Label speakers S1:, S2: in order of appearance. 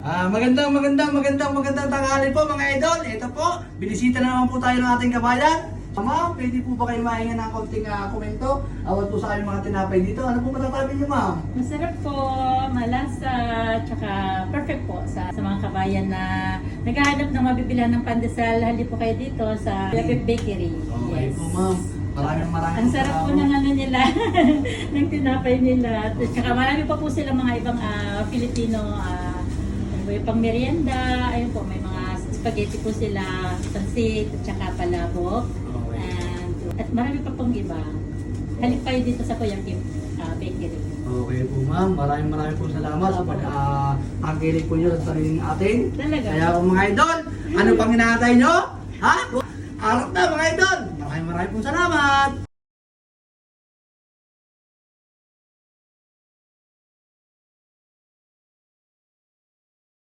S1: Magandang tanghali po mga idol. Ito po, binisita na naman po tayo ng ating kabayan. Ma'am, pwede po ba kayo mahinga ng konting komento? Awat po sa aming mga tinapay dito. Ano po matatabi niyo, ma'am?
S2: Masarap po, malasa, tsaka perfect po sa mga kabayan na naghahanap ng mabibilhan ng pandesal. Hali po kayo dito sa Lapip Bakery.
S1: Okay po, ma'am. Maraming
S2: Ang sarap po ng ano nila, ng tinapay nila. At saka marami pa po sila mga ibang Filipino, may pang merienda, ayun po, may mga spaghetti po sila, pansit, at saka palabok. At marami pa pong iba. Halip kayo dito sa Kuya Kim Bakery.
S1: Okay po, ma'am. Maraming po salamat sa pag-agilig po nyo sa sariling atin.
S2: Talaga?
S1: Kaya po mga idol, ano pang inaantay nyo? Ha? Harap na mga idol! Maraming po salamat!